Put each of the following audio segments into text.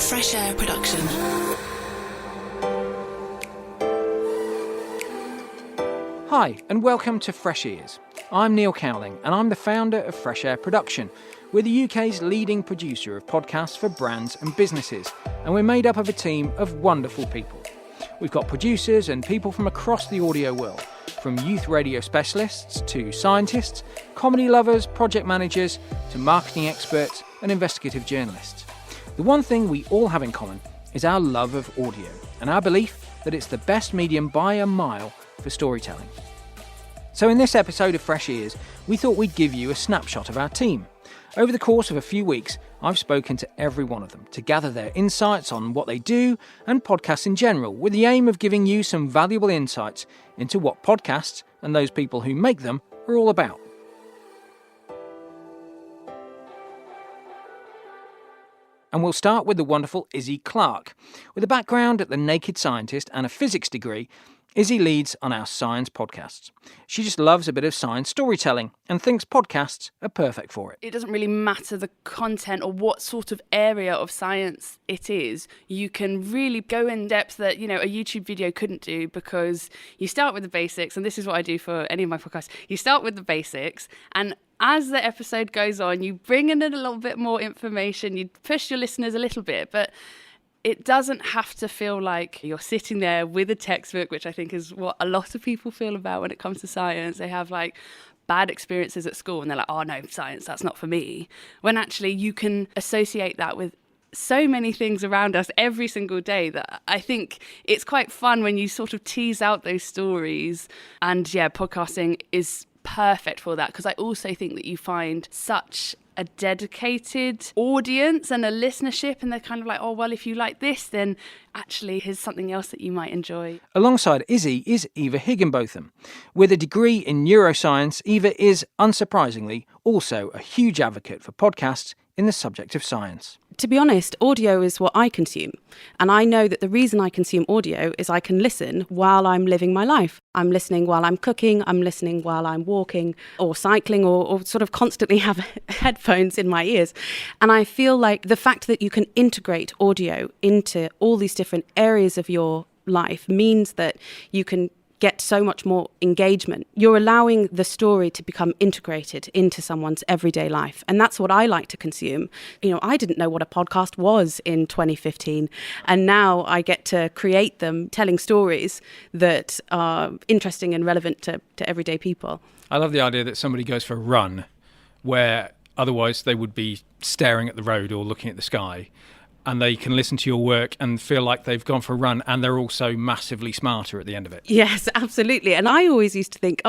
Fresh Air production. Hi, and welcome to Fresh Ears. I'm Neil Cowling, and I'm the founder of Fresh Air Production. We're the UK's leading producer of podcasts for brands and businesses, and we're made up of a team of wonderful people. We've got producers and people from across the audio world, from youth radio specialists to scientists, comedy lovers, project managers, to marketing experts and investigative journalists. The one thing we all have in common is our love of audio and our belief that it's the best medium by a mile for storytelling. So in this episode of Fresh Ears, we thought we'd give you a snapshot of our team. Over the course of a few weeks, I've spoken to every one of them to gather their insights on what they do and podcasts in general, with the aim of giving you some valuable insights into what podcasts and those people who make them are all about. And we'll start with the wonderful Izzy Clark. With a background at the Naked Scientist and a physics degree, Izzy leads on our science podcasts. She just loves a bit of science storytelling and thinks podcasts are perfect for it. It doesn't really matter the content or what sort of area of science it is. You can really go in depth that, a YouTube video couldn't do, because you start with the basics, and this is what I do for any of my podcasts. You start with the basics, and as the episode goes on, you bring in a little bit more information, you push your listeners a little bit, but it doesn't have to feel like you're sitting there with a textbook, which I think is what a lot of people feel about when it comes to science. They have bad experiences at school and they're like, oh no, science, that's not for me. When actually you can associate that with so many things around us every single day that I think it's quite fun when you sort of tease out those stories. And yeah, podcasting is perfect for that, because I also think that you find such a dedicated audience and a listenership, and they're kind of like, oh, well, if you like this, then actually here's something else that you might enjoy. Alongside Izzy is Eva Higginbotham. With a degree in neuroscience, Eva is, unsurprisingly, also a huge advocate for podcasts in the subject of science. To be honest, audio is what I consume. And I know that the reason I consume audio is I can listen while I'm living my life. I'm listening while I'm cooking, I'm listening while I'm walking or cycling, or sort of constantly have headphones in my ears. And I feel like the fact that you can integrate audio into all these different areas of your life means that you can get so much more engagement. You're allowing the story to become integrated into someone's everyday life. And that's what I like to consume. I didn't know what a podcast was in 2015. And now I get to create them, telling stories that are interesting and relevant to everyday people. I love the idea that somebody goes for a run where otherwise they would be staring at the road or looking at the sky, and they can listen to your work and feel like they've gone for a run, and they're also massively smarter at the end of it. Yes, absolutely. And I always used to think,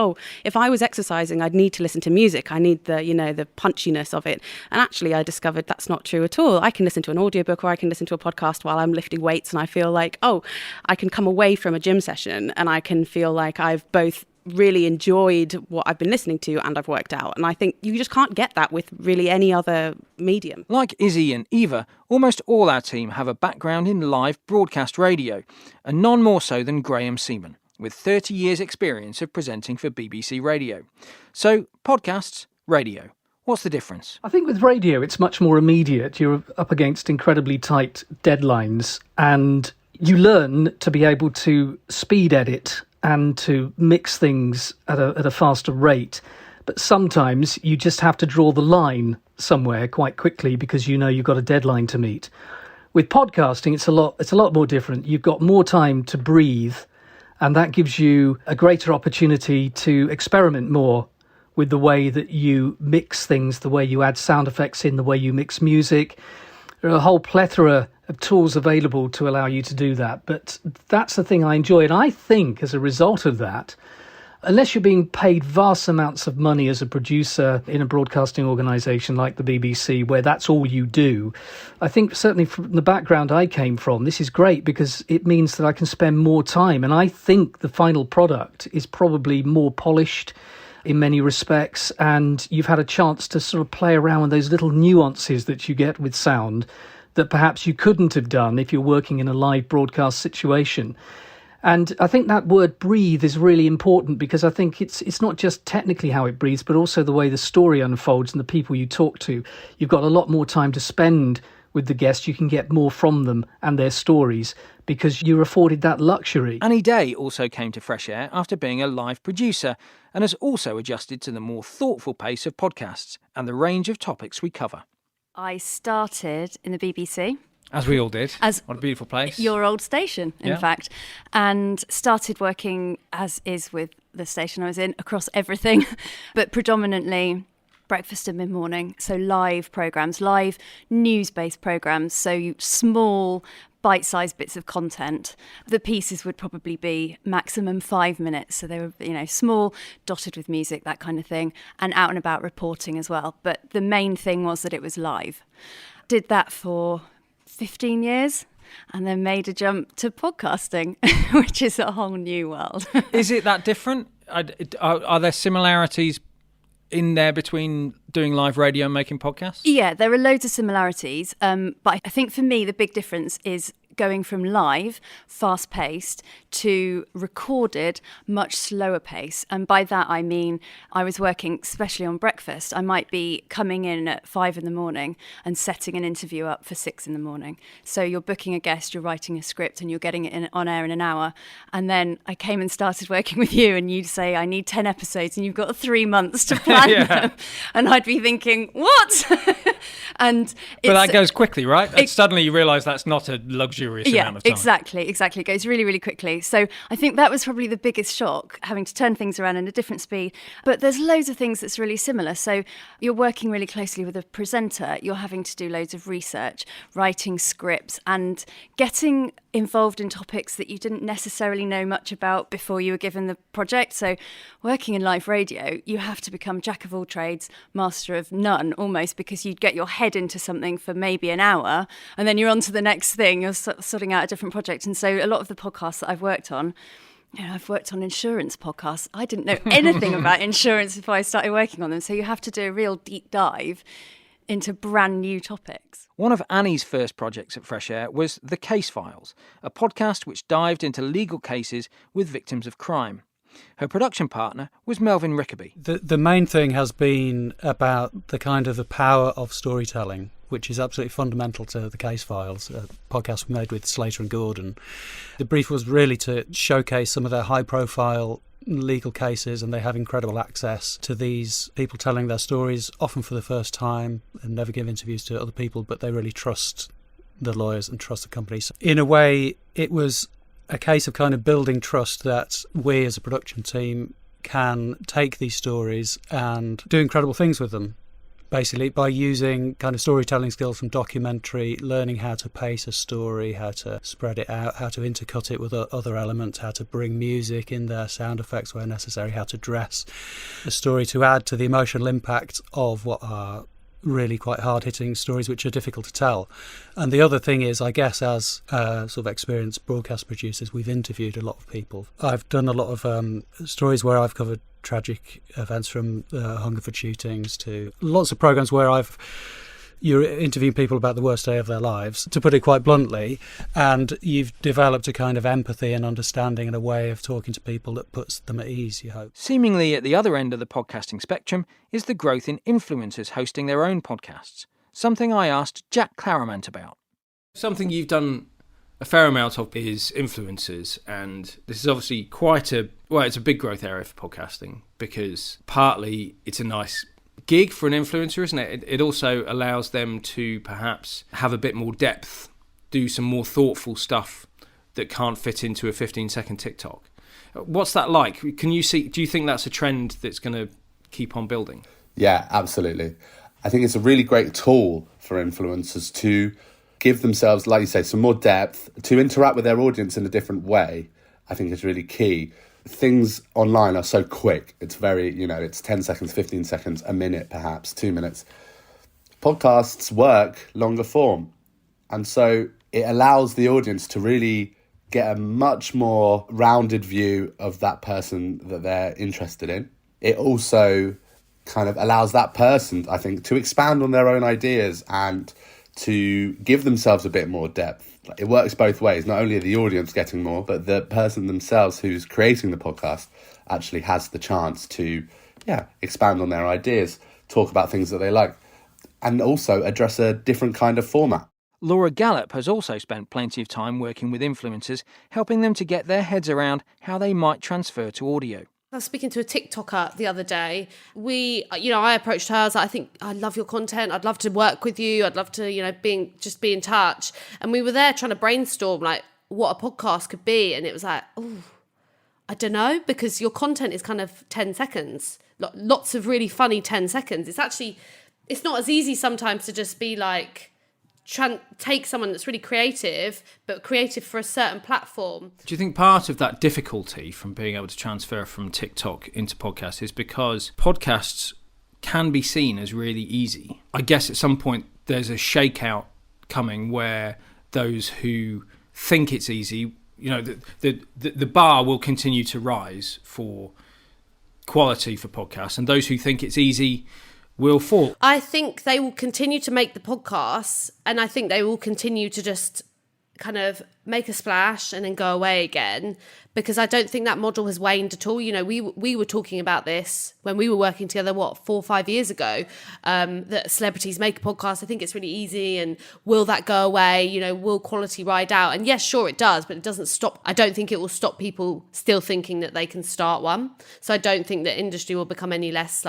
if I was exercising, I'd need to listen to music. I need the punchiness of it. And actually, I discovered that's not true at all. I can listen to an audiobook or I can listen to a podcast while I'm lifting weights, and I feel like, I can come away from a gym session and I can feel like I've both really enjoyed what I've been listening to and I've worked out. And I think you just can't get that with really any other medium. Like Izzy and Eva, almost all our team have a background in live broadcast radio, and none more so than Graham Seaman, with 30 years' experience of presenting for BBC Radio. So, podcasts, radio. What's the difference? I think with radio, it's much more immediate. You're up against incredibly tight deadlines, and you learn to be able to speed edit and to mix things at a faster rate. But sometimes you just have to draw the line somewhere quite quickly because you've got a deadline to meet. With podcasting, it's a lot more different. You've got more time to breathe, and that gives you a greater opportunity to experiment more with the way that you mix things, the way you add sound effects in, the way you mix music. There are a whole plethora of tools available to allow you to do that. But that's the thing I enjoy. And I think as a result of that, unless you're being paid vast amounts of money as a producer in a broadcasting organisation like the BBC, where that's all you do, I think certainly from the background I came from, this is great because it means that I can spend more time. And I think the final product is probably more polished in many respects, and you've had a chance to sort of play around with those little nuances that you get with sound that perhaps you couldn't have done if you're working in a live broadcast situation. And I think that word breathe is really important, because I think it's not just technically how it breathes, but also the way the story unfolds and the people you talk to. You've got a lot more time to spend with the guests, you can get more from them and their stories because you're afforded that luxury. Annie Day also came to Fresh Air after being a live producer and has also adjusted to the more thoughtful pace of podcasts and the range of topics we cover. I started in the BBC. As we all did. As what a beautiful place. Your old station, in fact. And started working, as is with the station I was in, across everything, but predominantly breakfast and mid-morning. So live programmes, live news-based programmes. So small, bite-sized bits of content. The pieces would probably be maximum 5 minutes. So they were, small, dotted with music, that kind of thing, and out and about reporting as well. But the main thing was that it was live. Did that for 15 years and then made a jump to podcasting, which is a whole new world. Is it that different? Are there similarities in there between doing live radio and making podcasts? Yeah, there are loads of similarities. But I think for me, the big difference is going from live, fast-paced, to recorded, much slower pace. And by that, I mean I was working especially on breakfast. I might be coming in at 5 a.m. and setting an interview up for 6 a.m. So you're booking a guest, you're writing a script, and you're getting it on air in an hour. And then I came and started working with you, and you'd say, I need 10 episodes, and you've got 3 months to plan them. And I'd be thinking, what? But that goes quickly, right? Suddenly you realise that's not a luxurious amount of time. Exactly. It goes really, really quickly. So I think that was probably the biggest shock, having to turn things around in a different speed. But there's loads of things that's really similar. So you're working really closely with a presenter. You're having to do loads of research, writing scripts, and getting involved in topics that you didn't necessarily know much about before you were given the project. So working in live radio, you have to become jack of all trades, master of none, almost, because you'd get your head into something for maybe an hour and then you're on to the next thing. You're sorting out a different project. And so a lot of the podcasts that I've worked on, I've worked on insurance podcasts. I didn't know anything about insurance before I started working on them. So you have to do a real deep dive into brand new topics. One of Annie's first projects at Fresh Air was The Case Files, a podcast which dived into legal cases with victims of crime. Her production partner was Melvin Rickaby. The main thing has been about the power of storytelling, which is absolutely fundamental to The Case Files, a podcast we made with Slater and Gordon. The brief was really to showcase some of their high-profile legal cases, and they have incredible access to these people telling their stories, often for the first time, and never give interviews to other people, but they really trust the lawyers and trust the companies. In a way, it was a case of kind of building trust that we as a production team can take these stories and do incredible things with them, basically by using kind of storytelling skills from documentary, learning how to pace a story, how to spread it out, how to intercut it with other elements, how to bring music in there, sound effects where necessary, how to dress a story to add to the emotional impact of what are really quite hard-hitting stories which are difficult to tell. And the other thing is, I guess, as sort of experienced broadcast producers, we've interviewed a lot of people. I've done a lot of stories where I've covered tragic events, from Hungerford shootings to lots of programmes where you're interviewing people about the worst day of their lives, to put it quite bluntly, and you've developed a kind of empathy and understanding and a way of talking to people that puts them at ease, you hope. Seemingly at the other end of the podcasting spectrum is the growth in influencers hosting their own podcasts, something I asked Jack Claremont about. Something you've done a fair amount of is influencers, and this is obviously it's a big growth area for podcasting, because partly it's a nice gig for an influencer, isn't it? It also allows them to perhaps have a bit more depth, do some more thoughtful stuff that can't fit into a 15-second TikTok. What's that like? Do you think that's a trend that's going to keep on building? Yeah, absolutely. I think it's a really great tool for influencers to give themselves, like you say, some more depth, to interact with their audience in a different way. I think is really key. Things online are so quick. It's very, it's 10 seconds, 15 seconds, a minute, perhaps 2 minutes. Podcasts work longer form. And so it allows the audience to really get a much more rounded view of that person that they're interested in. It also kind of allows that person, I think, to expand on their own ideas and to give themselves a bit more depth. It works both ways. Not only are the audience getting more, but the person themselves who's creating the podcast actually has the chance to, expand on their ideas, talk about things that they like, and also address a different kind of format. Laura Gallup has also spent plenty of time working with influencers, helping them to get their heads around how they might transfer to audio. I was speaking to a TikToker the other day. I approached her. I was like, I think I love your content. I'd love to work with you. I'd love to, be in touch. And we were there trying to brainstorm like what a podcast could be. And it was like, oh, I don't know, because your content is kind of 10 seconds. Lots of really funny 10 seconds. It's not as easy sometimes to just be like, take someone that's really creative, but creative for a certain platform. Do you think part of that difficulty from being able to transfer from TikTok into podcasts is because podcasts can be seen as really easy? I guess at some point there's a shakeout coming where those who think it's easy, the bar will continue to rise for quality for podcasts, and those who think it's easy will fall. I think they will continue to make the podcasts, and I think they will continue to just kind of make a splash and then go away again, because I don't think that model has waned at all. We were talking about this when we were working together, 4 or 5 years ago, that celebrities make a podcast. I think it's really easy, and will that go away? Will quality ride out? And yes, sure it does, but it doesn't stop. I don't think it will stop people still thinking that they can start one. So I don't think the industry will become any less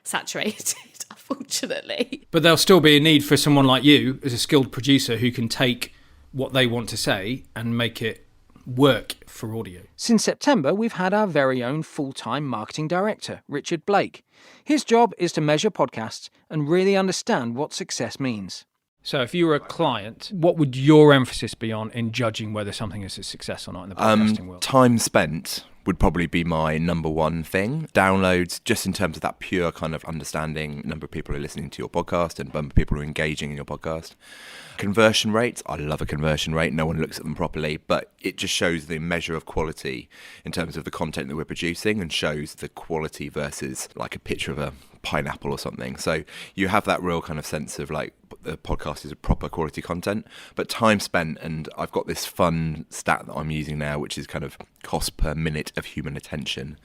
saturated, unfortunately. But there'll still be a need for someone like you as a skilled producer who can take what they want to say and make it work for audio. Since September, we've had our very own full-time marketing director, Richard Blake. His job is to measure podcasts and really understand what success means. So if you were a client, what would your emphasis be on in judging whether something is a success or not in the podcasting world? Time spent would probably be my number one thing. Downloads, just in terms of that pure kind of understanding, number of people who are listening to your podcast and number of people who are engaging in your podcast. Conversion rates, I love a conversion rate. No one looks at them properly, but it just shows the measure of quality in terms of the content that we're producing, and shows the quality versus like a picture of a pineapple or something. So you have that real kind of sense of like the podcast is a proper quality content. But time spent, and I've got this fun stat that I'm using now, which is kind of cost per minute of human attention.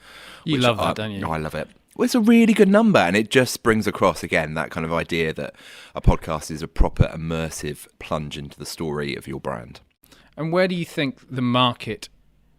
You love that, don't you? I love it. Well, it's a really good number, and it just brings across again that kind of idea that a podcast is a proper immersive plunge into the story of your brand. And where do you think the market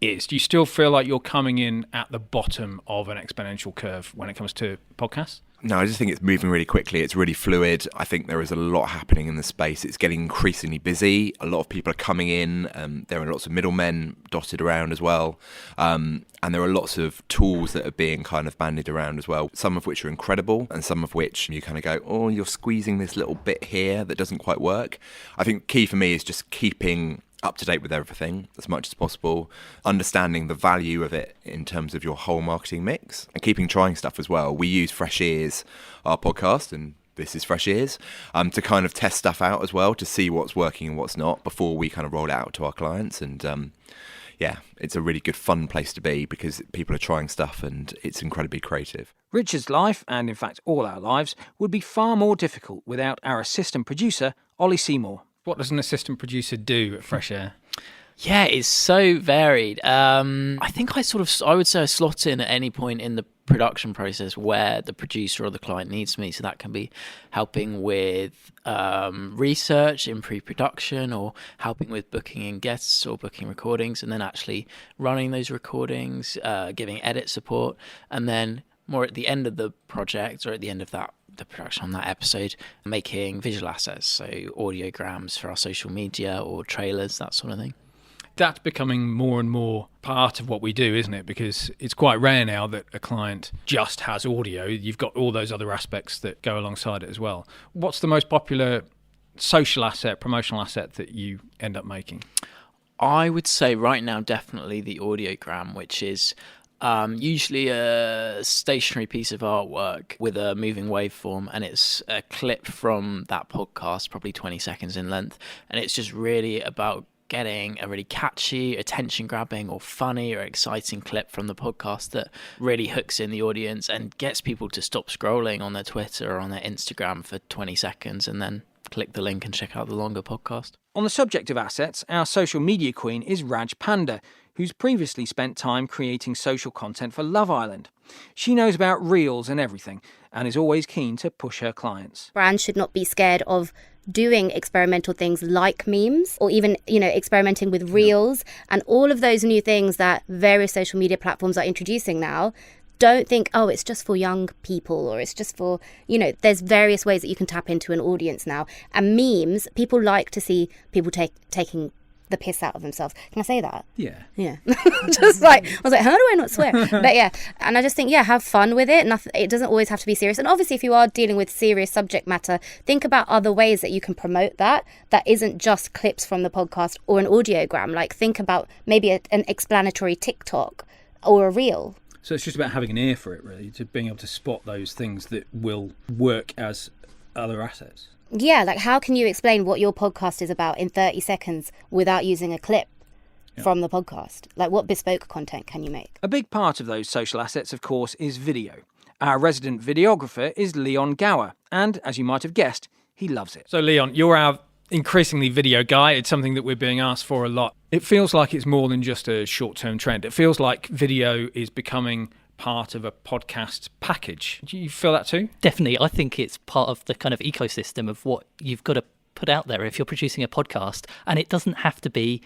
is? Do you still feel like you're coming in at the bottom of an exponential curve when it comes to podcasts? No, I just think it's moving really quickly. It's really fluid. I think there is a lot happening in the space. It's getting increasingly busy. A lot of people are coming in. There are lots of middlemen dotted around as well. And there are lots of tools that are being kind of bandied around as well, some of which are incredible and some of which you kind of go, oh, you're squeezing this little bit here that doesn't quite work. I think key for me is just keeping up to date with everything as much as possible, understanding the value of it in terms of your whole marketing mix, and keeping trying stuff as well. We use Fresh Ears, our podcast, and this is Fresh Ears, to kind of test stuff out as well, to see what's working and what's not before we kind of roll it out to our clients. And it's a really good fun place to be because people are trying stuff and it's incredibly creative. Richard's life, and in fact all our lives, would be far more difficult without our assistant producer, Ollie Seymour. What does an assistant producer do at Fresh Air? Yeah, it's so varied. I think I would say I slot in at any point in the production process where the producer or the client needs me. So that can be helping with research in pre-production, or helping with booking in guests or booking recordings, and then actually running those recordings, giving edit support, and then more at the end of the project or at the end of the production on that episode, making visual assets, so audiograms for our social media or trailers, that sort of thing. That's becoming more and more part of what we do, isn't it? Because it's quite rare now that a client just has audio. You've got all those other aspects that go alongside it as well. What's the most popular social asset, promotional asset that you end up making? I would say right now definitely the audiogram, which is usually a stationary piece of artwork with a moving waveform, and it's a clip from that podcast, probably 20 seconds in length, and it's just really about getting a really catchy, attention-grabbing or funny or exciting clip from the podcast that really hooks in the audience and gets people to stop scrolling on their Twitter or on their Instagram for 20 seconds and then click the link and check out the longer podcast. On the subject of assets, our social media queen is Raj Panda, who's previously spent time creating social content for Love Island. She knows about reels and everything and is always keen to push her clients. Brands should not be scared of doing experimental things like memes, or even, experimenting with reels and all of those new things that various social media platforms are introducing now. Don't think, oh, it's just for young people, or it's just for, there's various ways that you can tap into an audience now. And memes, people like to see people taking the piss out of themselves. Can I say that? Yeah. Just like, I was like, how do I not swear? But yeah, and I just think, have fun with it. It doesn't always have to be serious. And obviously, if you are dealing with serious subject matter, think about other ways that you can promote that isn't just clips from the podcast or an audiogram. Like, think about maybe an explanatory TikTok or a reel. So it's just about having an ear for it, really, to being able to spot those things that will work as other assets. Yeah, like how can you explain what your podcast is about in 30 seconds without using a clip from the podcast? Like, what bespoke content can you make? A big part of those social assets, of course, is video. Our resident videographer is Leon Gower, and as you might have guessed, he loves it. So Leon, you're our increasingly video guy. It's something that we're being asked for a lot. It feels like it's more than just a short-term trend. It feels like video is becoming part of a podcast package. Do you feel that too? Definitely. I think it's part of the kind of ecosystem of what you've got to put out there if you're producing a podcast. And it doesn't have to be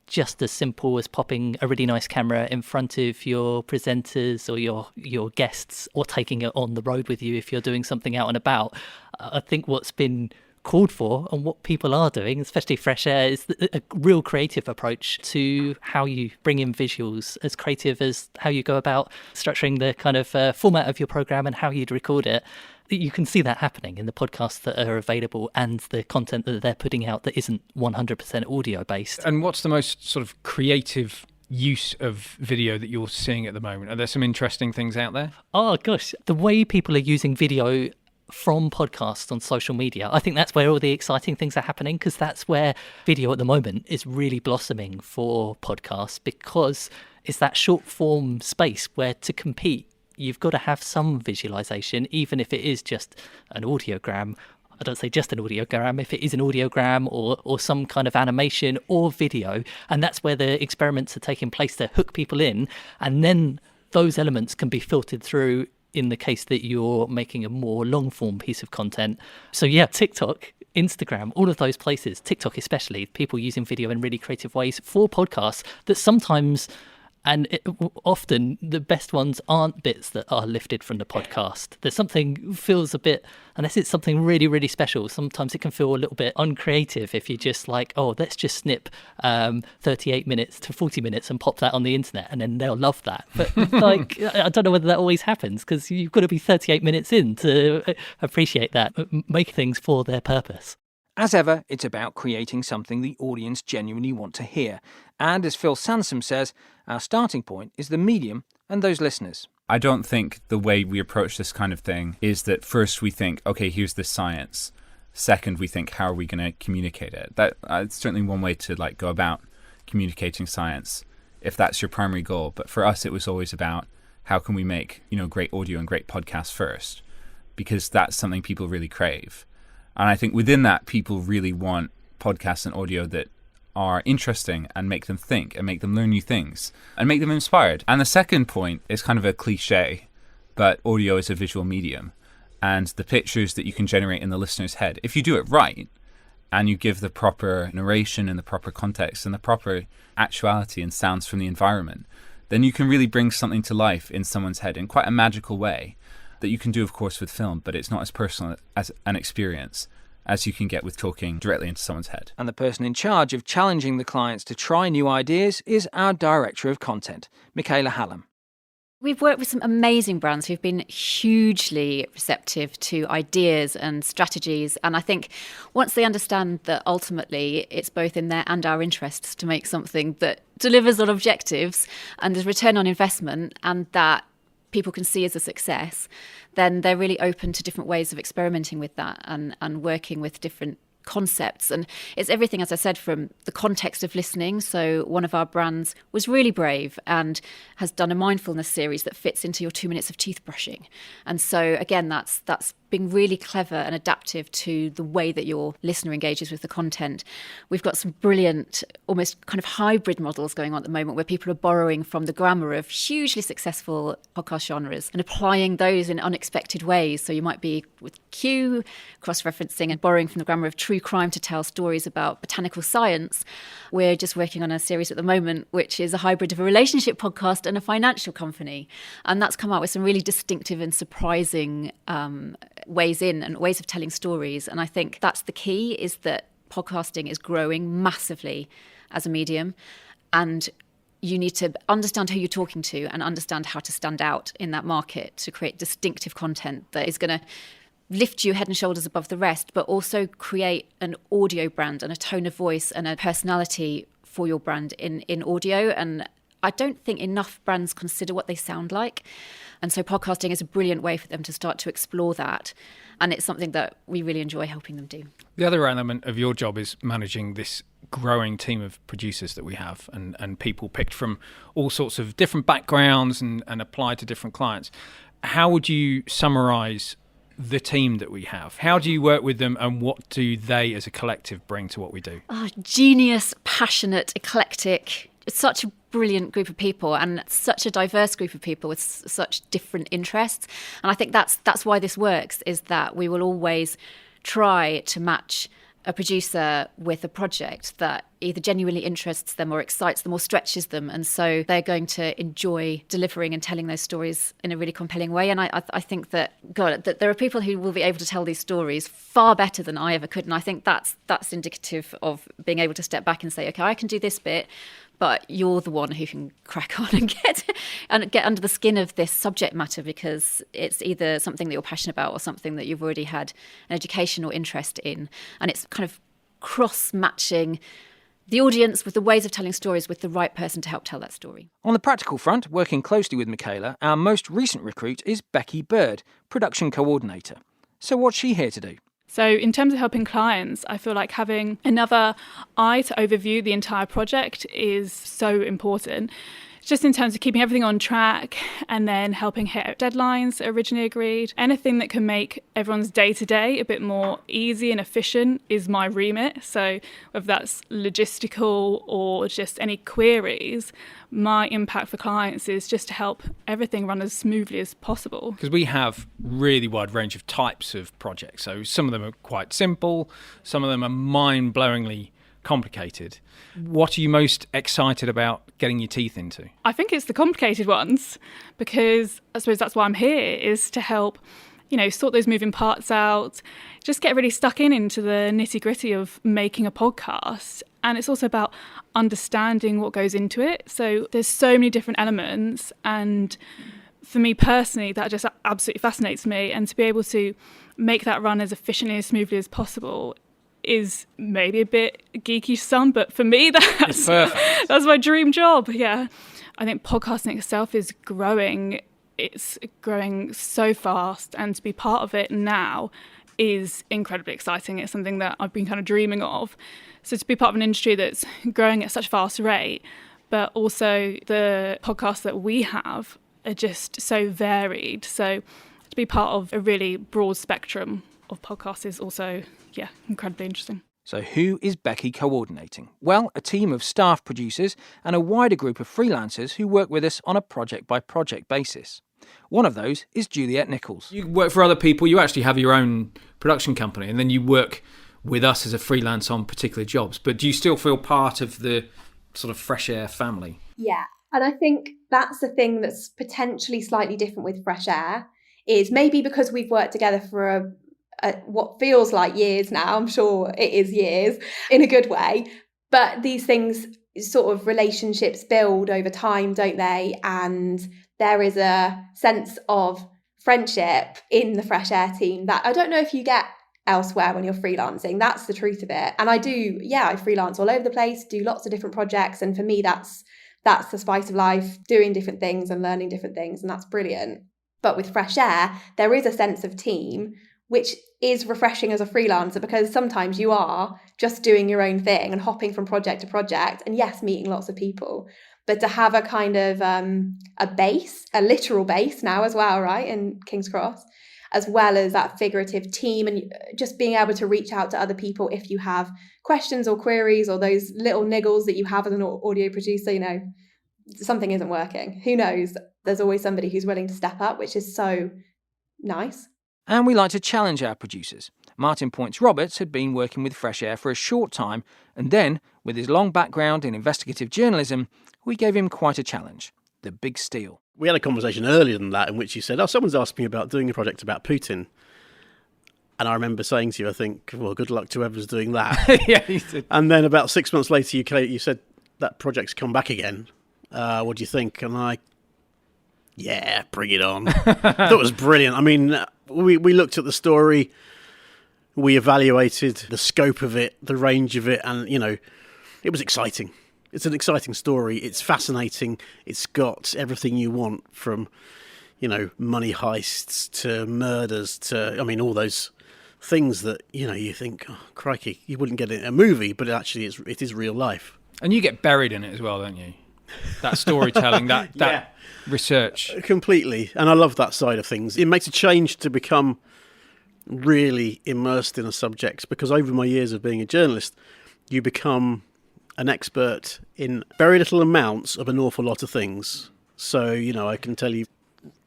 just as simple as popping a really nice camera in front of your presenters or your guests, or taking it on the road with you if you're doing something out and about. I think what's been called for and what people are doing, especially Fresh Air, is a real creative approach to how you bring in visuals, as creative as how you go about structuring the kind of format of your program and how you'd record it. You can see that happening in the podcasts that are available and the content that they're putting out that isn't 100% audio based. And what's the most sort of creative use of video that you're seeing at the moment? Are there some interesting things out there? Oh gosh, the way people are using video from podcasts on social media, I think that's where all the exciting things are happening, because that's where video at the moment is really blossoming for podcasts, because it's that short form space where to compete you've got to have some visualization, even if it is just an audiogram. I don't say just an audiogram, if it is an audiogram or some kind of animation or video. And that's where the experiments are taking place to hook people in, and then those elements can be filtered through in the case that you're making a more long-form piece of content. So yeah, TikTok, Instagram, all of those places, TikTok especially, people using video in really creative ways for podcasts that sometimes, and often the best ones aren't bits that are lifted from the podcast. There's something feels a bit, unless it's something really, really special, sometimes it can feel a little bit uncreative if you're just like, oh, let's just snip 38 minutes to 40 minutes and pop that on the internet, and then they'll love that. But like, I don't know whether that always happens, because you've got to be 38 minutes in to appreciate that, make things for their purpose. As ever, it's about creating something the audience genuinely want to hear. And as Phil Sansom says, our starting point is the medium and those listeners. I don't think the way we approach this kind of thing is that first we think, okay, here's the science. Second, we think, how are we going to communicate it? That's certainly one way to go about communicating science, if that's your primary goal. But for us, it was always about how can we make, great audio and great podcasts first, because that's something people really crave. And I think within that, people really want podcasts and audio that are interesting and make them think and make them learn new things and make them inspired. And the second point is kind of a cliche, but audio is a visual medium. And the pictures that you can generate in the listener's head, if you do it right and you give the proper narration and the proper context and the proper actuality and sounds from the environment, then you can really bring something to life in someone's head in quite a magical way. That you can do, of course, with film, but it's not as personal as an experience as you can get with talking directly into someone's head. And the person in charge of challenging the clients to try new ideas is our Director of Content, Michaela Hallam. We've worked with some amazing brands who've been hugely receptive to ideas and strategies. And I think once they understand that ultimately it's both in their and our interests to make something that delivers on objectives and there's return on investment, and that people can see as a success, then they're really open to different ways of experimenting with that and working with different concepts. And it's everything, as I said, from the context of listening. So one of our brands was really brave and has done a mindfulness series that fits into your 2 minutes of teeth brushing. And so again, that's being really clever and adaptive to the way that your listener engages with the content. We've got some brilliant, almost kind of hybrid models going on at the moment where people are borrowing from the grammar of hugely successful podcast genres and applying those in unexpected ways. So you might be with Q, cross-referencing and borrowing from the grammar of true crime to tell stories about botanical science. We're just working on a series at the moment, which is a hybrid of a relationship podcast and a financial company. And that's come out with some really distinctive and surprising ways in and ways of telling stories. And I think that's the key, is that podcasting is growing massively as a medium, and you need to understand who you're talking to and understand how to stand out in that market to create distinctive content that is going to lift you head and shoulders above the rest, but also create an audio brand and a tone of voice and a personality for your brand in audio. And I don't think enough brands consider what they sound like. And so podcasting is a brilliant way for them to start to explore that. And it's something that we really enjoy helping them do. The other element of your job is managing this growing team of producers that we have, and people picked from all sorts of different backgrounds and applied to different clients. How would you summarise the team that we have? How do you work with them, and what do they as a collective bring to what we do? Genius, passionate, eclectic. It's such a brilliant group of people, and such a diverse group of people with such different interests. And I think that's why this works, is that we will always try to match a producer with a project that either genuinely interests them or excites them or stretches them. And so they're going to enjoy delivering and telling those stories in a really compelling way. And I think that there are people who will be able to tell these stories far better than I ever could. And I think that's indicative of being able to step back and say, okay, I can do this bit, but you're the one who can crack on and get under the skin of this subject matter, because it's either something that you're passionate about or something that you've already had an education or interest in. And it's kind of cross-matching the audience with the ways of telling stories with the right person to help tell that story. On the practical front, working closely with Michaela, our most recent recruit is Becky Bird, production coordinator. So what's she here to do? So in terms of helping clients, I feel like having another eye to overview the entire project is so important. Just in terms of keeping everything on track and then helping hit deadlines originally agreed. Anything that can make everyone's day-to-day a bit more easy and efficient is my remit. So whether that's logistical or just any queries, my impact for clients is just to help everything run as smoothly as possible. Because we have really wide range of types of projects. So some of them are quite simple, some of them are mind-blowingly complicated. What are you most excited about getting your teeth into? I think it's the complicated ones, because I suppose that's why I'm here, is to help, sort those moving parts out, just get really stuck into the nitty-gritty of making a podcast. And it's also about understanding what goes into it. So there's so many different elements, and for me personally, that just absolutely fascinates me. And to be able to make that run as efficiently and smoothly as possible is maybe a bit geeky to some, but for me, that's my dream job. Yeah. I think podcasting itself is growing. It's growing so fast, and to be part of it now is incredibly exciting. It's something that I've been kind of dreaming of. So to be part of an industry that's growing at such a fast rate, but also the podcasts that we have are just so varied. So to be part of a really broad spectrum of podcasts is also, incredibly interesting. So who is Becky coordinating? Well, a team of staff producers and a wider group of freelancers who work with us on a project-by-project basis. One of those is Juliet Nichols. You work for other people, you actually have your own production company, and then you work with us as a freelance on particular jobs. But do you still feel part of the sort of Fresh Air family? Yeah, and I think that's the thing that's potentially slightly different with Fresh Air, is maybe because we've worked together for what feels like years now. I'm sure it is years in a good way, but these things, sort of relationships build over time, don't they? And there is a sense of friendship in the Fresh Air team that I don't know if you get elsewhere when you're freelancing. That's the truth of it. And I freelance all over the place, do lots of different projects, and for me that's the spice of life, doing different things and learning different things, and that's brilliant. But with Fresh Air, there is a sense of team, which is refreshing as a freelancer, because sometimes you are just doing your own thing and hopping from project to project, and yes, meeting lots of people, but to have a kind of a base, a literal base now as well, right, in King's Cross, as well as that figurative team, and just being able to reach out to other people if you have questions or queries or those little niggles that you have as an audio producer. You know, something isn't working. Who knows? There's always somebody who's willing to step up, which is so nice. And we like to challenge our producers. Martin Points Roberts had been working with Fresh Air for a short time, and then, with his long background in investigative journalism, we gave him quite a challenge: the big steal. We had a conversation earlier than that in which you said, someone's asked me about doing a project about Putin. And I remember saying to you, I think, well, good luck to whoever's doing that. Yeah, you did. And then about 6 months later, you said, that project's come back again. What do you think? And yeah, bring it on. That was brilliant. I mean, we looked at the story, we evaluated the scope of it, the range of it, and, it was exciting. It's an exciting story. It's fascinating. It's got everything you want from, money heists to murders to, all those things that, you think, oh, crikey, you wouldn't get it in a movie, but actually it is real life. And you get buried in it as well, don't you? That storytelling, that yeah. Research. Completely. And I love that side of things. It makes a change to become really immersed in a subject, because over my years of being a journalist, you become an expert in very little amounts of an awful lot of things. So, I can tell you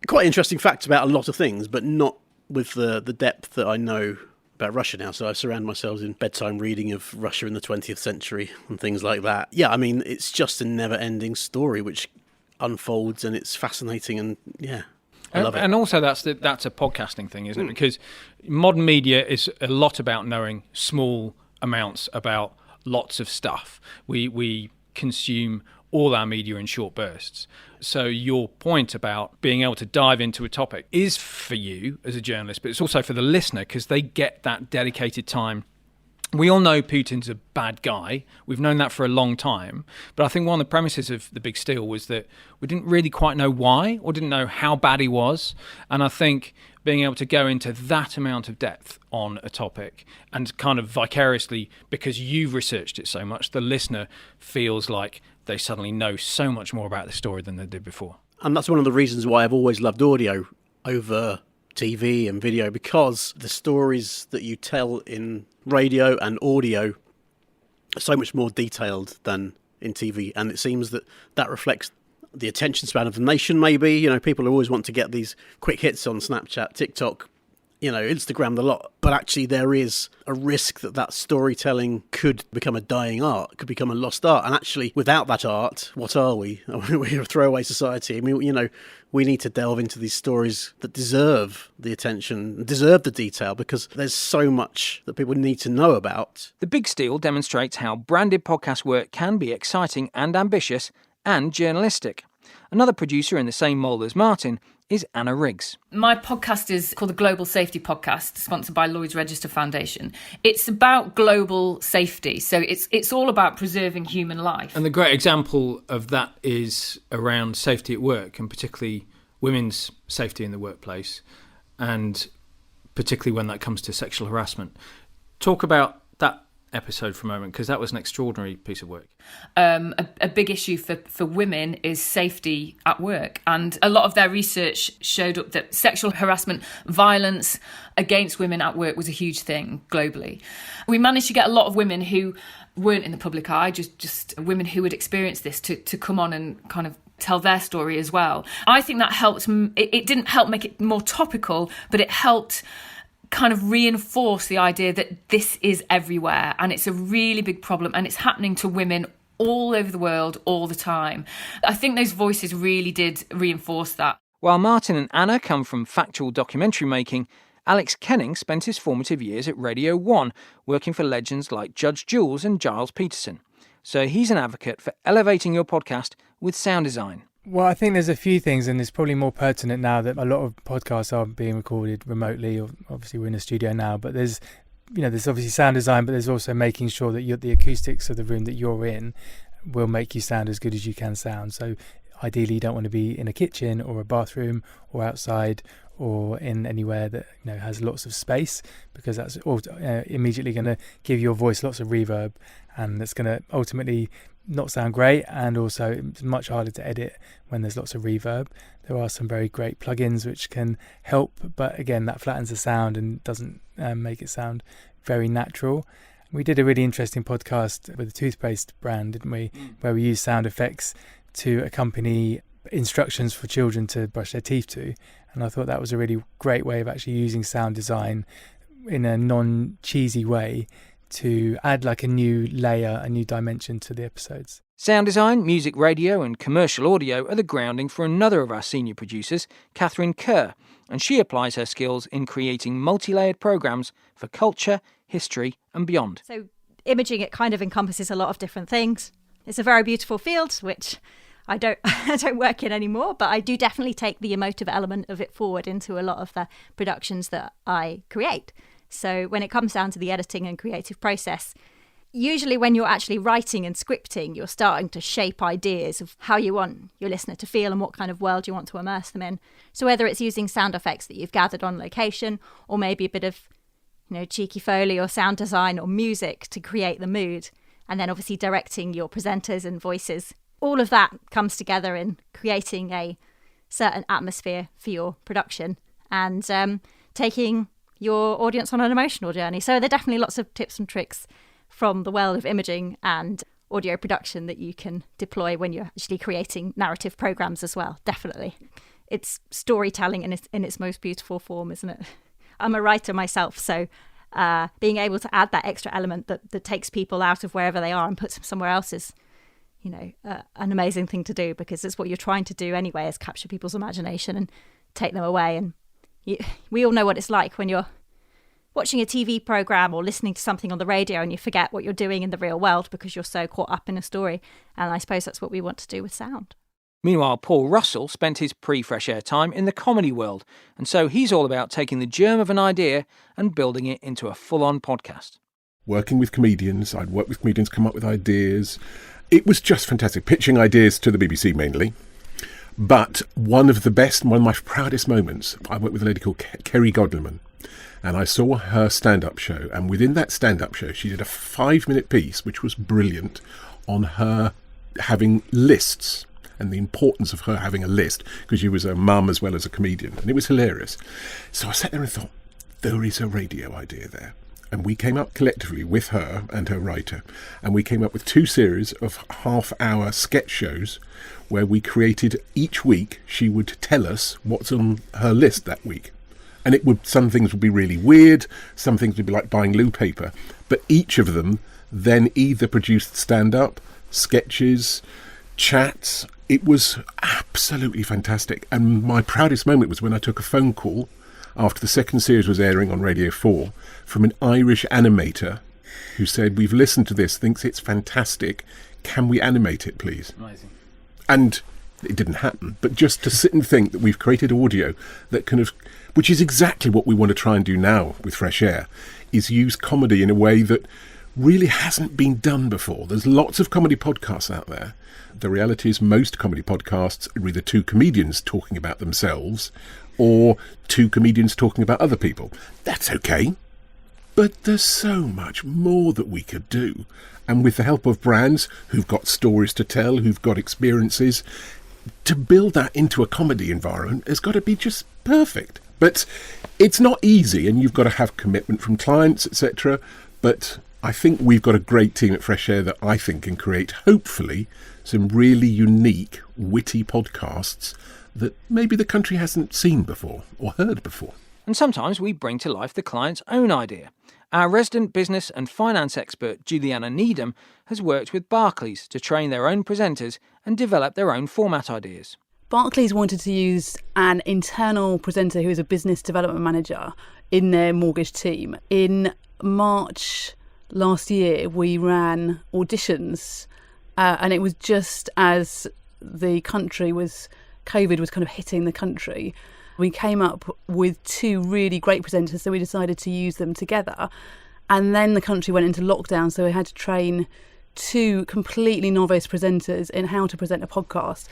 quite interesting facts about a lot of things, but not with the depth that I know about Russia now. So I surround myself in bedtime reading of Russia in the 20th century and things like that. Yeah, it's just a never-ending story which unfolds, and it's fascinating, and yeah, I love it. And also that's a podcasting thing, isn't it? Because modern media is a lot about knowing small amounts about lots of stuff. We consume all our media in short bursts. So your point about being able to dive into a topic is for you as a journalist, but it's also for the listener, because they get that dedicated time. We all know Putin's a bad guy. We've known that for a long time. But I think one of the premises of The Big Steal was that we didn't really quite know why, or didn't know how bad he was. And I think being able to go into that amount of depth on a topic, and kind of vicariously, because you've researched it so much, the listener feels like they suddenly know so much more about the story than they did before. And that's one of the reasons why I've always loved audio over TV and video, because the stories that you tell in radio and audio are so much more detailed than in TV. And it seems that reflects the attention span of the nation, maybe. People always want to get these quick hits on Snapchat, TikTok, Instagram, the lot. But actually there is a risk that storytelling could become a dying art, could become a lost art. And actually, without that art, what are we? We're a throwaway society. We need to delve into these stories that deserve the attention, deserve the detail, because there's so much that people need to know about. The Big Steal demonstrates how branded podcast work can be exciting and ambitious and journalistic. Another producer in the same mould as Martin is Anna Riggs. My podcast is called the Global Safety Podcast, sponsored by Lloyd's Register Foundation. It's about global safety, so it's all about preserving human life. And the great example of that is around safety at work, and particularly women's safety in the workplace, and particularly when that comes to sexual harassment. Talk about that episode for a moment, because that was an extraordinary piece of work. A big issue for women is safety at work, and a lot of their research showed up that sexual harassment, violence against women at work was a huge thing globally. We managed to get a lot of women who weren't in the public eye, just women who had experienced this, to come on and kind of tell their story as well. I think that helped. It didn't help make it more topical, but it helped kind of reinforce the idea that this is everywhere, and it's a really big problem, and it's happening to women all over the world all the time. I think those voices really did reinforce that. While Martin and Anna come from factual documentary making, Alex Kenning spent his formative years at Radio 1, working for legends like Judge Jules and Giles Peterson. So he's an advocate for elevating your podcast with sound design. Well, I think there's a few things, and it's probably more pertinent now that a lot of podcasts are being recorded remotely. Or obviously, we're in a studio now, but there's obviously sound design, but there's also making sure that the acoustics of the room that you're in will make you sound as good as you can sound. So ideally, you don't want to be in a kitchen or a bathroom or outside or in anywhere that has lots of space, because that's immediately going to give your voice lots of reverb, and that's going to ultimately not sound great, and also it's much harder to edit when there's lots of reverb. There are some very great plugins which can help, but again, that flattens the sound and doesn't make it sound very natural. We did a really interesting podcast with a toothpaste brand, didn't we, where we used sound effects to accompany instructions for children to brush their teeth to, and I thought that was a really great way of actually using sound design in a non-cheesy way to add like a new layer, a new dimension to the episodes. Sound design, music radio and commercial audio are the grounding for another of our senior producers, Catherine Kerr, and she applies her skills in creating multi-layered programmes for culture, history and beyond. So imaging, it kind of encompasses a lot of different things. It's a very beautiful field, which I don't work in anymore, but I do definitely take the emotive element of it forward into a lot of the productions that I create. So when it comes down to the editing and creative process, usually when you're actually writing and scripting, you're starting to shape ideas of how you want your listener to feel and what kind of world you want to immerse them in. So whether it's using sound effects that you've gathered on location, or maybe a bit of, cheeky Foley or sound design or music to create the mood, and then obviously directing your presenters and voices, all of that comes together in creating a certain atmosphere for your production and taking your audience on an emotional journey. So there are definitely lots of tips and tricks from the world of imaging and audio production that you can deploy when you're actually creating narrative programs as well. Definitely. It's storytelling in its most beautiful form, isn't it? I'm a writer myself, so being able to add that extra element that takes people out of wherever they are and puts them somewhere else is, an amazing thing to do, because it's what you're trying to do anyway, is capture people's imagination and take them away. And we all know what it's like when you're watching a TV program or listening to something on the radio and you forget what you're doing in the real world because you're so caught up in a story. And I suppose that's what we want to do with sound. Meanwhile, Paul Russell spent his pre-Fresh Air time in the comedy world, and so he's all about taking the germ of an idea and building it into a full-on podcast. Working with comedians, I'd work with comedians, come up with ideas. It was just fantastic, pitching ideas to the BBC mainly. But one of my proudest moments, I worked with a lady called Kerry Godleman, and I saw her stand-up show, and within that stand-up show, she did a 5-minute piece, which was brilliant, on her having lists and the importance of her having a list, because she was a mum as well as a comedian, and it was hilarious. So I sat there and thought, there is a radio idea there. And we came up collectively with her and her writer, and we came up with 2 series of half-hour sketch shows where we created each week. She would tell us what's on her list that week. And some things would be really weird, some things would be like buying loo paper, but each of them then either produced stand-up, sketches, chats. It was absolutely fantastic. And my proudest moment was when I took a phone call after the second series was airing on Radio 4 from an Irish animator who said, "We've listened to this, thinks it's fantastic. Can we animate it, please?" Amazing. And it didn't happen, but just to sit and think that we've created audio that which is exactly what we want to try and do now with Fresh Air, is use comedy in a way that really hasn't been done before. There's lots of comedy podcasts out there. The reality is most comedy podcasts are either 2 comedians talking about themselves or 2 comedians talking about other people. That's okay. But there's so much more that we could do. And with the help of brands who've got stories to tell, who've got experiences, to build that into a comedy environment has got to be just perfect. But it's not easy, and you've got to have commitment from clients, etc. But I think we've got a great team at Fresh Air that I think can create, hopefully, some really unique, witty podcasts that maybe the country hasn't seen before or heard before. And sometimes we bring to life the client's own idea. Our resident business and finance expert, Juliana Needham, has worked with Barclays to train their own presenters and develop their own format ideas. Barclays wanted to use an internal presenter who is a business development manager in their mortgage team. In March last year, we ran auditions, and it was just as COVID was kind of hitting the country. We came up with 2 really great presenters, so we decided to use them together. And then the country went into lockdown, so we had to train 2 completely novice presenters in how to present a podcast,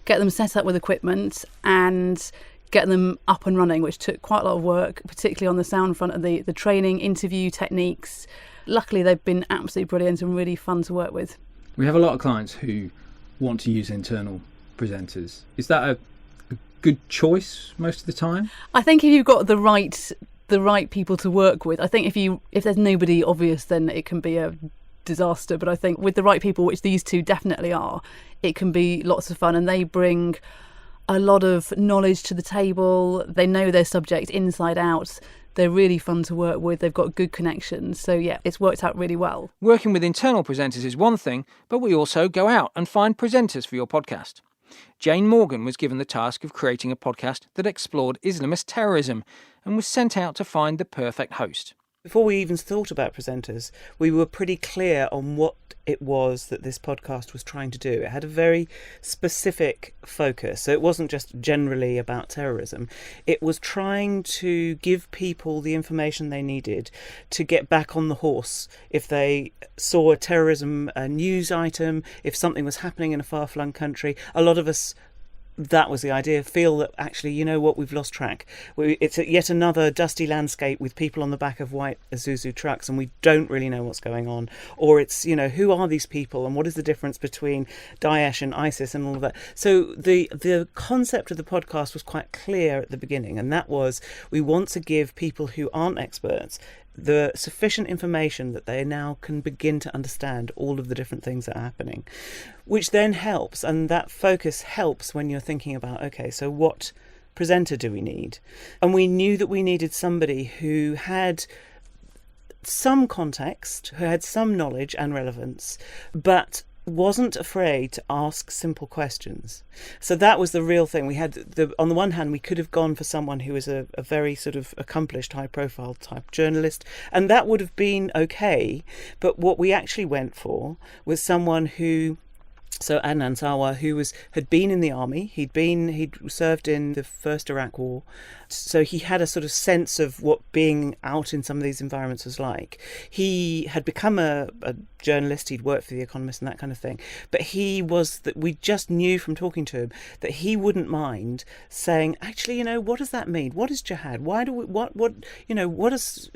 get them set up with equipment and get them up and running, which took quite a lot of work, particularly on the sound front of the training, interview techniques. Luckily, they've been absolutely brilliant and really fun to work with. We have a lot of clients who want to use internal presenters. Is that a good choice most of the time? I think if you've got the right people to work with, I think if there's nobody obvious, then it can be a disaster. But I think with the right people, which these two definitely are, it can be lots of fun, and they bring a lot of knowledge to the table. They know their subject inside out. They're really fun to work with. They've got good connections. So yeah, it's worked out really well. Working with internal presenters is one thing, but we also go out and find presenters for your podcast. Jane Morgan was given the task of creating a podcast that explored Islamist terrorism and was sent out to find the perfect host. Before we even thought about presenters, we were pretty clear on what it was that this podcast was trying to do. It had a very specific focus. So it wasn't just generally about terrorism. It was trying to give people the information they needed to get back on the horse if they saw a terrorism news item, if something was happening in a far-flung country. A lot of us, that was the idea, feel that actually, you know what, we've lost track. It's yet another dusty landscape with people on the back of white Isuzu trucks and we don't really know what's going on. Or it's, you know, who are these people and what is the difference between Daesh and ISIS and all of that. So the concept of the podcast was quite clear at the beginning, and that was, we want to give people who aren't experts the sufficient information that they now can begin to understand all of the different things that are happening, which then helps, and that focus helps when you're thinking about, okay, so what presenter do we need? And we knew that we needed somebody who had some context, who had some knowledge and relevance, but wasn't afraid to ask simple questions. So that was the real thing. We had on the one hand, we could have gone for someone who was a very sort of accomplished, high profile type journalist, and that would have been okay. But what we actually went for was someone who, so Adnan Sawa, who had been in the army, he'd served in the first Iraq War, so he had a sort of sense of what being out in some of these environments was like. He had become a journalist, he'd worked for The Economist and that kind of thing, but we just knew from talking to him that he wouldn't mind saying, actually, you know, what does that mean? What is jihad? Why do we, what does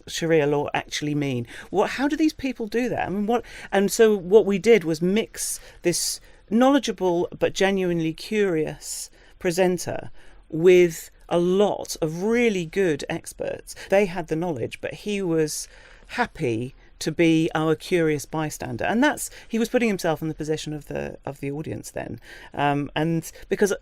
Sharia law actually mean? How do these people do that? I mean, and so what we did was mix this knowledgeable but genuinely curious presenter with a lot of really good experts. They had the knowledge, but he was happy to be our curious bystander, and he was putting himself in the position of the audience then, and because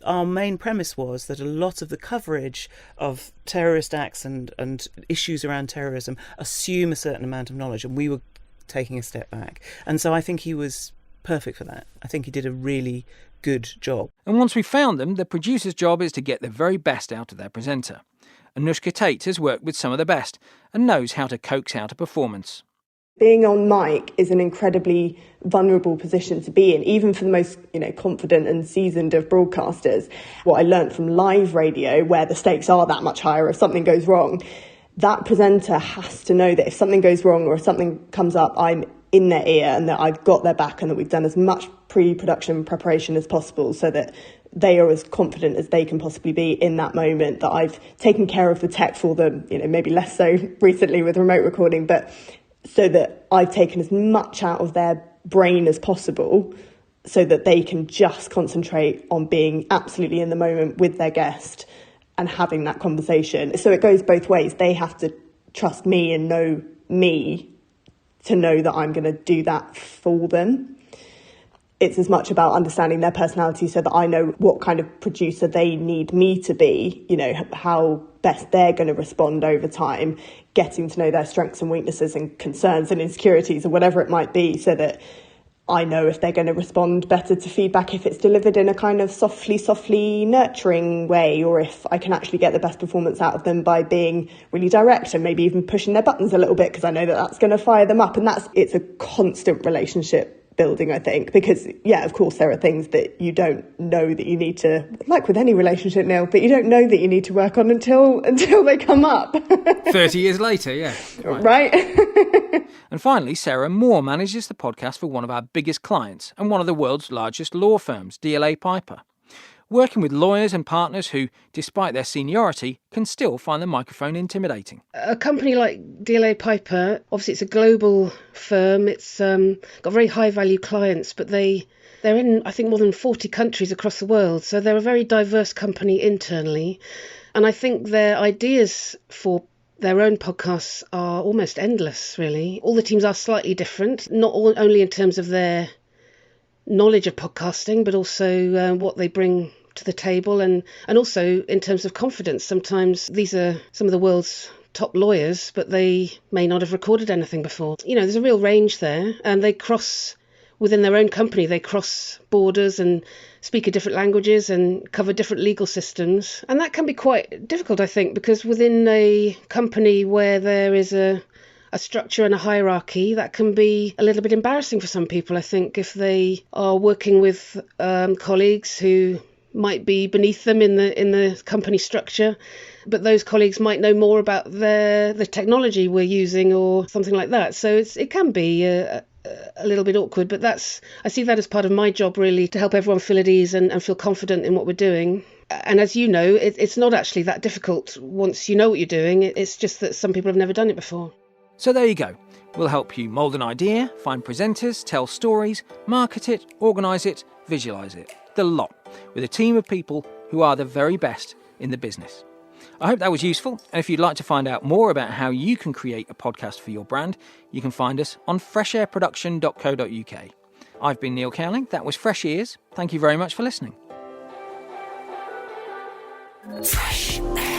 our main premise was that a lot of the coverage of terrorist acts and issues around terrorism assume a certain amount of knowledge, and we were taking a step back, and so I think he was perfect for that. I think he did a really good job. And once we found them, the producer's job is to get the very best out of their presenter. Anushka Tate has worked with some of the best and knows how to coax out a performance. Being on mic is an incredibly vulnerable position to be in, even for the most, confident and seasoned of broadcasters. What I learned from live radio, where the stakes are that much higher if something goes wrong, that presenter has to know that if something goes wrong or if something comes up, I'm in their ear and that I've got their back and that we've done as much pre-production preparation as possible so that they are as confident as they can possibly be in that moment, that I've taken care of the tech for them, maybe less so recently with remote recording, but so that I've taken as much out of their brain as possible so that they can just concentrate on being absolutely in the moment with their guest and having that conversation. So it goes both ways. They have to trust me and know me to know that I'm going to do that for them. It's as much about understanding their personality so that I know what kind of producer they need me to be, how best they're going to respond over time, getting to know their strengths and weaknesses and concerns and insecurities or whatever it might be, so that I know if they're going to respond better to feedback if it's delivered in a kind of softly nurturing way, or if I can actually get the best performance out of them by being really direct and maybe even pushing their buttons a little bit, because I know that that's going to fire them up. And it's a constant relationship building, I think, because of course there are things that you don't know that you need to, like with any relationship, Neil, but you don't know that you need to work on until they come up 30 years later. Yeah, right. And finally, Sarah Moore manages the podcast for one of our biggest clients and one of the world's largest law firms, DLA Piper. working with lawyers and partners who, despite their seniority, can still find the microphone intimidating. A company like DLA Piper, obviously it's a global firm, it's got very high value clients, but they're in, I think, more than 40 countries across the world, so they're a very diverse company internally. And I think their ideas for their own podcasts are almost endless, really. All the teams are slightly different, not only in terms of their knowledge of podcasting, but also what they bring to the table, and also in terms of confidence. Sometimes these are some of the world's top lawyers, but they may not have recorded anything before. You know, there's a real range there, and they cross, within their own company, they cross borders and speak in different languages and cover different legal systems. And that can be quite difficult, I think, because within a company where there is a structure and a hierarchy, that can be a little bit embarrassing for some people, I think, if they are working with colleagues who might be beneath them in the company structure, but those colleagues might know more about the technology we're using or something like that. So it can be a little bit awkward, but I see that as part of my job, really, to help everyone feel at ease and feel confident in what we're doing. And as you know, it's not actually that difficult once you know what you're doing. It's just that some people have never done it before. So there you go. We'll help you mould an idea, find presenters, tell stories, market it, organise it, visualise it. The lot, with a team of people who are the very best in the business. I hope that was useful, and if you'd like to find out more about how you can create a podcast for your brand, you can find us on freshairproduction.co.uk. I've been Neil Cowling, that was Fresh Ears. Thank you very much for listening. Fresh Air.